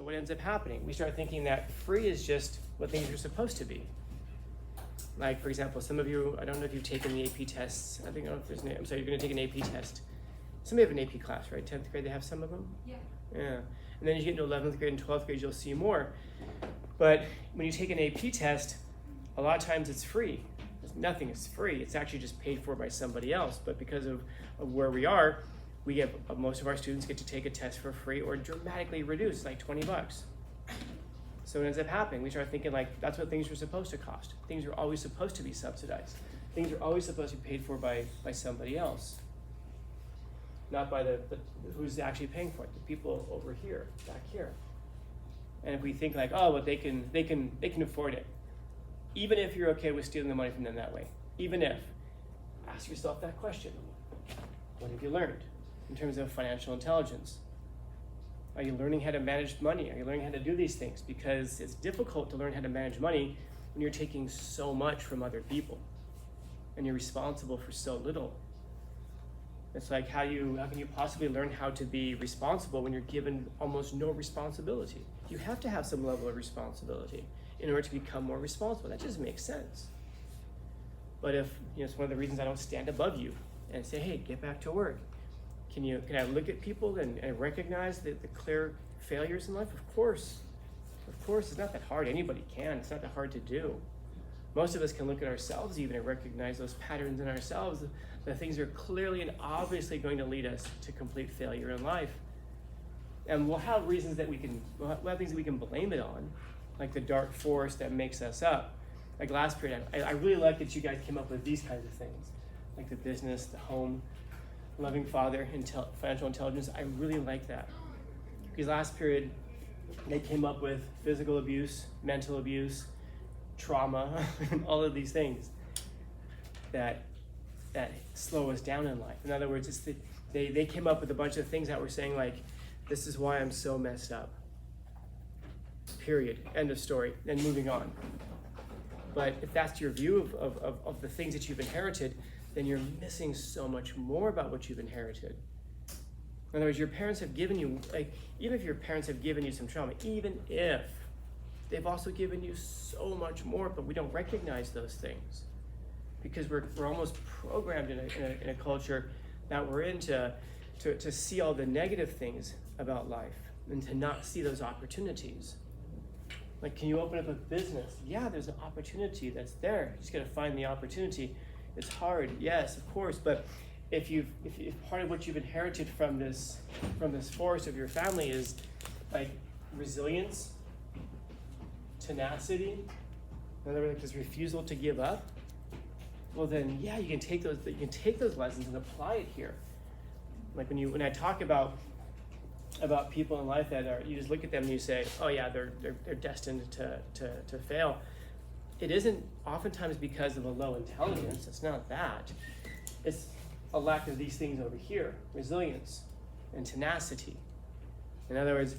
So what ends up happening? We start thinking that free is just what things are supposed to be. Like, for example, some of you, I don't know if you've taken the AP tests. I don't know if there's I'm sorry, you're going to take an AP test. Some of you have an AP class, right? 10th grade, they have some of them? Yeah. Yeah. And then as you get into 11th grade and 12th grade, you'll see more. But when you take an AP test, a lot of times it's free. Nothing is free. It's actually just paid for by somebody else. But because of where we are, we get most of our students get to take a test for free or dramatically reduced, like $20. So what ends up happening, we start thinking like that's what things are supposed to cost. Things are always supposed to be subsidized. Things are always supposed to be paid for by somebody else. Not by the who's actually paying for it, the people over here, back here. And if we think like, oh, but they can afford it. Even if you're okay with stealing the money from them that way, even if, ask yourself that question. What have you learned in terms of financial intelligence? Are you learning how to manage money? Are you learning how to do these things? Because it's difficult to learn how to manage money when you're taking so much from other people and you're responsible for so little. It's like how can you possibly learn how to be responsible when you're given almost no responsibility? You have to have some level of responsibility in order to become more responsible. That just makes sense. But if it's one of the reasons I don't stand above you and say, hey, get back to work. Can I look at people and recognize the clear failures in life? Of course, it's not that hard. Anybody can. It's not that hard to do. Most of us can look at ourselves even and recognize those patterns in ourselves. The things are clearly and obviously going to lead us to complete failure in life. And we'll have reasons that we'll have things that we can blame it on, like the dark force that makes us up. Like last period, I really like that you guys came up with these kinds of things, like the business, the home, loving father, financial intelligence. I really like that. Because last period, they came up with physical abuse, mental abuse, trauma, and all of these things that slow us down in life. In other words, it's they came up with a bunch of things that were saying like, this is why I'm so messed up. Period. End of story. And moving on. But if that's your view of the things that you've inherited, then you're missing so much more about what you've inherited. In other words, your parents have given you, like, even if your parents have given you some trauma, even if they've also given you so much more, but we don't recognize those things because we're almost programmed in a culture that we're in to see all the negative things about life and to not see those opportunities. Like, can you open up a business? Yeah, there's an opportunity that's there. You just gotta find the opportunity. It's hard, yes, of course, but if part of what you've inherited from this force of your family is like resilience, tenacity, in other words, like this refusal to give up, well then, yeah, you can take those lessons and apply it here. Like when I talk about people in life that are, you just look at them and you say, oh yeah, they're destined to fail. It isn't oftentimes because of a low intelligence. It's not that. It's a lack of these things over here: resilience and tenacity. In other words,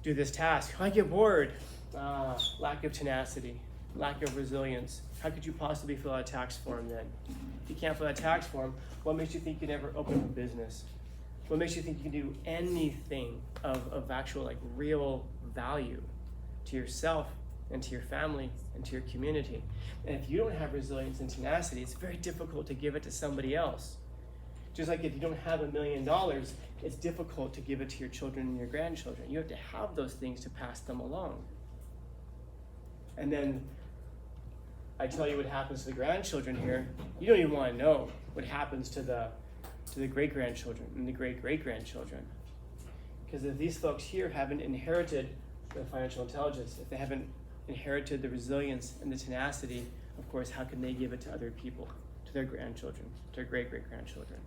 do this task. I get bored. Lack of tenacity, lack of resilience. How could you possibly fill out a tax form then? If you can't fill out a tax form, what makes you think you can ever open a business? What makes you think you can do anything of actual, like, real value to yourself and to your family and to your community? And if you don't have resilience and tenacity, it's very difficult to give it to somebody else. Just like if you don't have $1 million, it's difficult to give it to your children and your grandchildren. You have to have those things to pass them along. And then I tell you what happens to the grandchildren here. You don't even want to know what happens to the great-grandchildren and the great-great-grandchildren. Because if these folks here haven't inherited the financial intelligence, if they haven't inherited the resilience and the tenacity, of course, how can they give it to other people, to their grandchildren, to their great-great-grandchildren?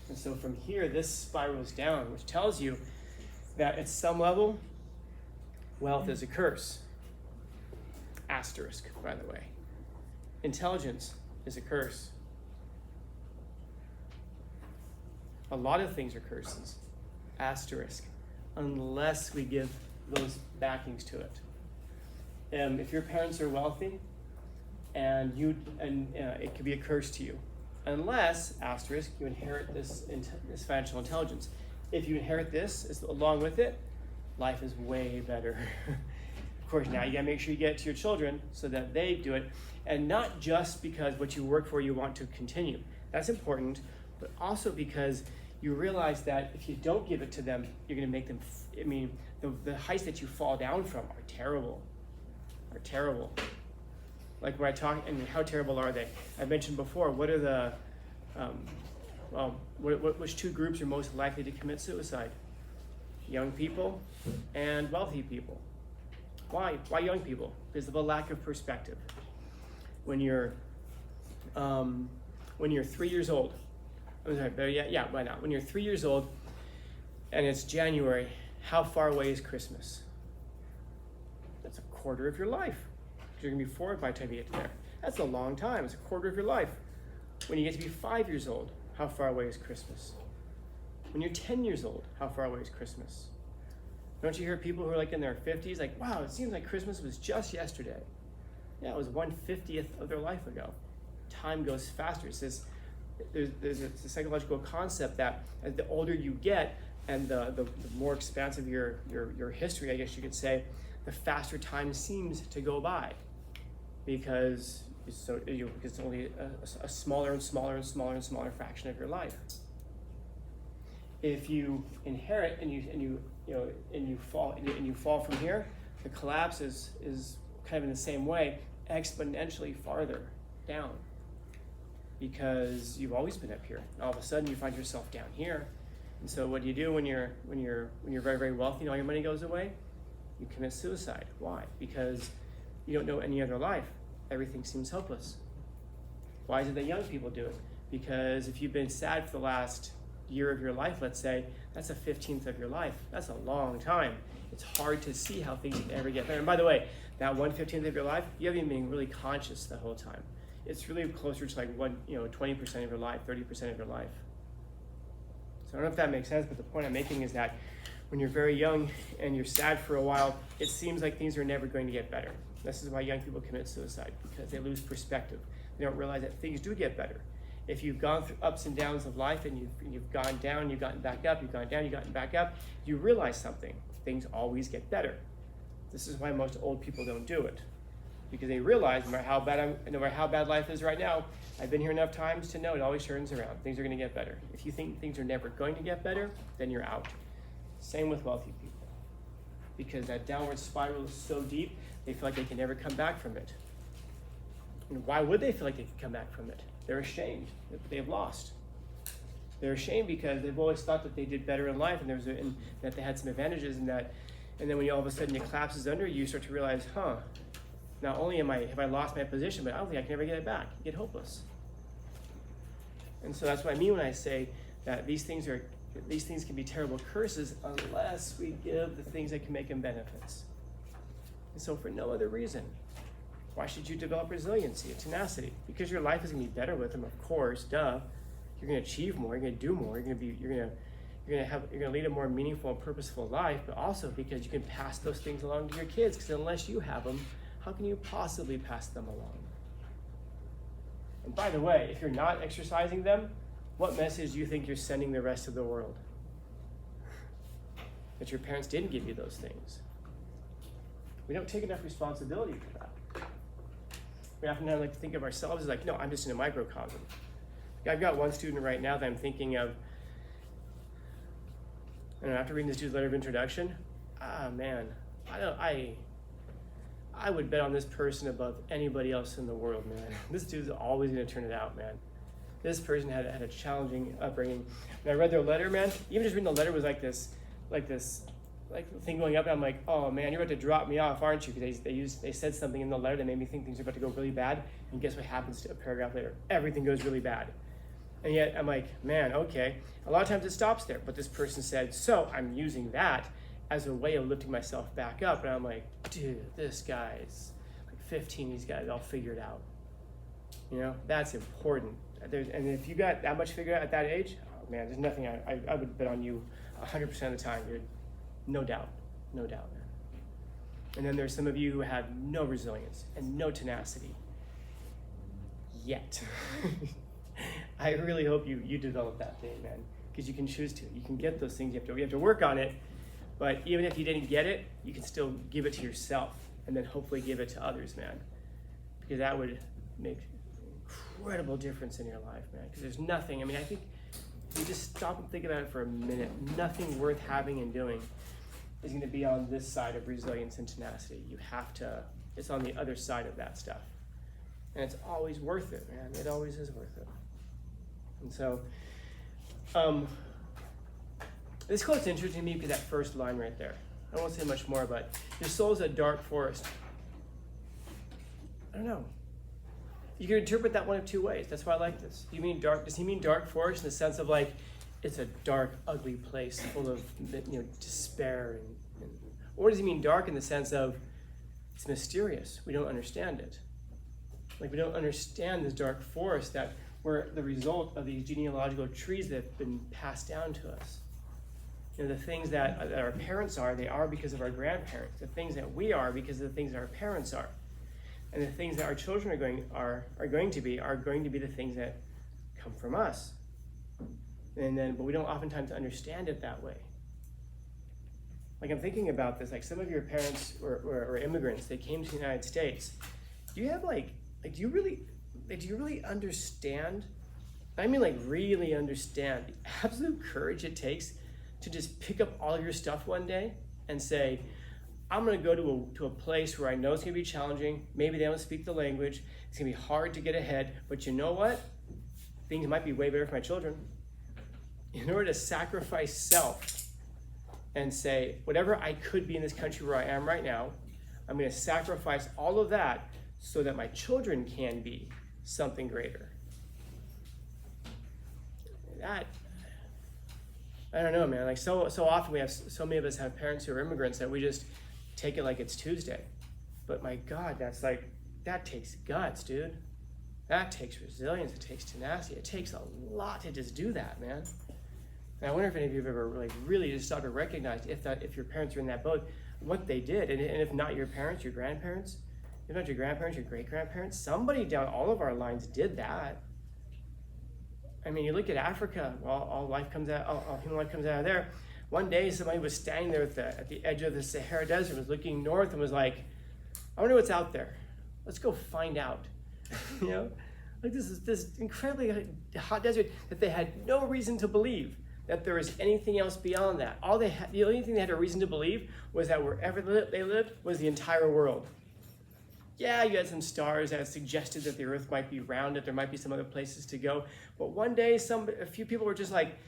And so from here, this spirals down, which tells you that at some level, wealth is a curse. Asterisk, by the way. Intelligence is a curse. A lot of things are curses. Asterisk. Unless we give those backings to it. If your parents are wealthy, and it could be a curse to you, unless, asterisk, you inherit this financial intelligence. If you inherit this along with it, life is way better. Of course, now you gotta make sure you get it to your children so that they do it, and not just because what you work for you want to continue. That's important, but also because you realize that if you don't give it to them, you're gonna make them, the heights that you fall down from are terrible. Like when I talk, and how terrible are they? I mentioned before, what are the, which two groups are most likely to commit suicide? Young people and wealthy people. Why? Why young people? Because of a lack of perspective. When you're 3 years old, I'm sorry, but yeah, why not? When you're 3 years old and it's January, how far away is Christmas? That's a quarter of your life. You're gonna be 4 by the time you get there. That's a long time. It's a quarter of your life. When you get to be 5 years old, how far away is Christmas? When you're 10 years old, how far away is Christmas? Don't you hear people who are like in their 50s, like, wow, it seems like Christmas was just yesterday. Yeah, it was 1/50th of their life ago. Time goes faster. It's this, there's a psychological concept that as the older you get and the more expansive your history, I guess you could say, the faster time seems to go by, because it's only a smaller and smaller and smaller and smaller fraction of your life. If you inherit and you fall from here, the collapse is kind of in the same way, exponentially farther down, because you've always been up here. All of a sudden, you find yourself down here, and so what do you do when you're very, very wealthy and all your money goes away? You commit suicide. Why? Because you don't know any other life. Everything seems hopeless. Why is it that young people do it? Because if you've been sad for the last year of your life, let's say, that's a 15th of your life. That's a long time. It's hard to see how things can ever get better. And by the way, that 1/15th of your life, you haven't even been really conscious the whole time. It's really closer to like 20% of your life, 30% of your life. So I don't know if that makes sense, but the point I'm making is that when you're very young and you're sad for a while, it seems like things are never going to get better. This is why young people commit suicide, because they lose perspective. They don't realize that things do get better. If you've gone through ups and downs of life and you've gone down, you've gotten back up, you've gone down, you've gotten back up, you realize something. Things always get better. This is why most old people don't do it, because they realize no matter how bad life is right now, I've been here enough times to know it always turns around. Things are going to get better. If you think things are never going to get better, then you're out. Same with wealthy people, because that downward spiral is so deep, they feel like they can never come back from it. And why would they feel like they can come back from it? They're ashamed that they've lost. They're ashamed because they've always thought that they did better in life, and and that they had some advantages in that. And then when all of a sudden it collapses under you, you start to realize, not only have I lost my position, but I don't think I can ever get it back. You get hopeless. And so that's what I mean when I say that these things can be terrible curses unless we give the things that can make them benefits. And so for no other reason, why should you develop resiliency and tenacity? Because your life is going to be better with them, of course, duh. You're going to achieve more, you're going to do more, you're going to lead a more meaningful and purposeful life, but also because you can pass those things along to your kids, because unless you have them, how can you possibly pass them along? And by the way, if you're not exercising them, what message do you think you're sending the rest of the world? That your parents didn't give you those things. We don't take enough responsibility for that. We often like to think of ourselves as like, no, I'm just in a microcosm. I've got one student right now that I'm thinking of, and after reading this dude's letter of introduction, man, I would bet on this person above anybody else in the world, man. This dude's always gonna turn it out, man. This person had a challenging upbringing. And I read their letter, man, even just reading the letter was like this thing going up, and I'm like, oh man, you're about to drop me off, aren't you? Because they said something in the letter that made me think things are about to go really bad, and guess what happens to a paragraph later? Everything goes really bad. And yet I'm like, man, okay. A lot of times it stops there, but this person said, so I'm using that as a way of lifting myself back up. And I'm like, dude, this guy's like 15, he's got it all figured out. You know, that's important. And if you got that much figured out at that age, oh man, there's nothing I would bet on you 100% of the time, dude. No doubt. And then there's some of you who have no resilience and no tenacity yet. I really hope you develop that thing, man, because you can choose to. You can get those things. You have to work on it, But even if you didn't get it, you can still give it to yourself and then hopefully give it to others, man. Because that would make an incredible difference in your life, man. Because there's nothing, I mean, I think if you just stop and think about it for a minute, nothing worth having and doing is going to be on this side of resilience and tenacity. You have to, it's on the other side of that stuff. And it's always worth it, man. It always is worth it. And so, this quote's interesting to me because that first line right there. I won't say much more, but your soul's a dark forest. I don't know. You can interpret that one of two ways. That's why I like this. Do you mean dark? Does he mean dark forest in the sense of like it's a dark, ugly place full of despair, or does he mean dark in the sense of it's mysterious? We don't understand it. Like we don't understand this dark forest that we're the result of these genealogical trees that have been passed down to us. You know, the things that our parents are, they are because of our grandparents. The things that we are because of the things that our parents are. And the things that our children are going to be the things that come from us. But we don't oftentimes understand it that way. Like I'm thinking about this, like some of your parents were immigrants, they came to the United States. Do you have do you really understand? I mean like really understand the absolute courage it takes to just pick up all of your stuff one day and say, I'm gonna go to a place where I know it's gonna be challenging. Maybe they don't speak the language. It's gonna be hard to get ahead, but you know what? Things might be way better for my children. In order to sacrifice self and say, whatever I could be in this country where I am right now, I'm gonna sacrifice all of that so that my children can be something greater. That, I don't know, man. Like so often we have, so many of us have parents who are immigrants that we just take it like it's Tuesday. But my God, that takes guts, dude. That takes resilience, it takes tenacity. It takes a lot to just do that, man. And I wonder if any of you have ever really just started to recognize if your parents are in that boat, what they did. And if not your parents, your grandparents, if not your grandparents, your great-grandparents, somebody down all of our lines did that. I mean, you look at Africa, all life comes out, all human life comes out of there. One day, somebody was standing there at the edge of the Sahara Desert, was looking north and was like, I wonder what's out there. Let's go find out. You know, like this incredibly hot desert that they had no reason to believe that there was anything else beyond that. The only thing they had a reason to believe was that wherever they lived was the entire world. Yeah, you had some stars that suggested that the earth might be round, that there might be some other places to go. But one day, a few people were just like,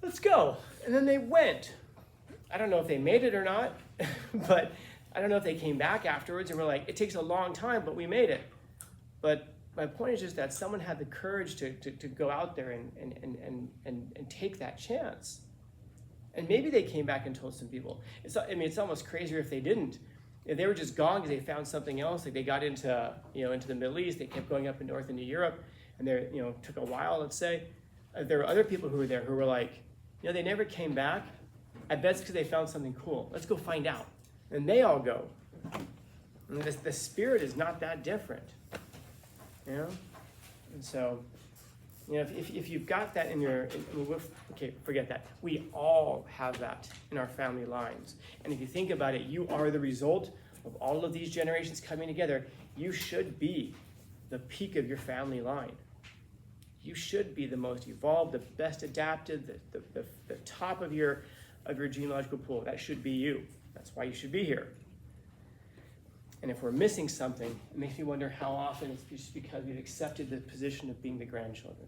let's go. And then they went. I don't know if they made it or not, but I don't know if they came back afterwards and were like, it takes a long time, but we made it. But my point is just that someone had the courage to go out there and take that chance. And maybe they came back and told some people. It's almost crazier if they didn't. If they were just gone because they found something else, like they got into the Middle East, they kept going up and north into Europe, and took a while, let's say. There were other people who were there who were like, they never came back. I bet it's because they found something cool. Let's go find out. And they all go. And the spirit is not that different. And so, if you've got that okay, forget that. We all have that in our family lines. And if you think about it, you are the result of all of these generations coming together. You should be the peak of your family line. You should be the most evolved, the best adapted, the top of your genealogical pool. That should be you. That's why you should be here. And if we're missing something, it makes me wonder how often it's just because we've accepted the position of being the grandchildren,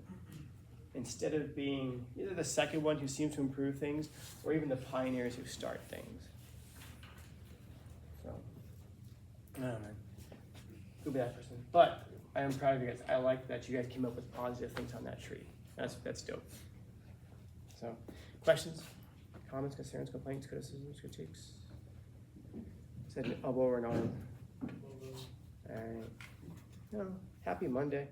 instead of being either the second one who seems to improve things, or even the pioneers who start things. So, I don't know, man. Who be that person? But I am proud of you guys. I like that you guys came up with positive things on that tree. That's dope. So, questions, comments, concerns, complaints, criticisms, critiques? Said an elbow or an arm. All right. Happy Monday.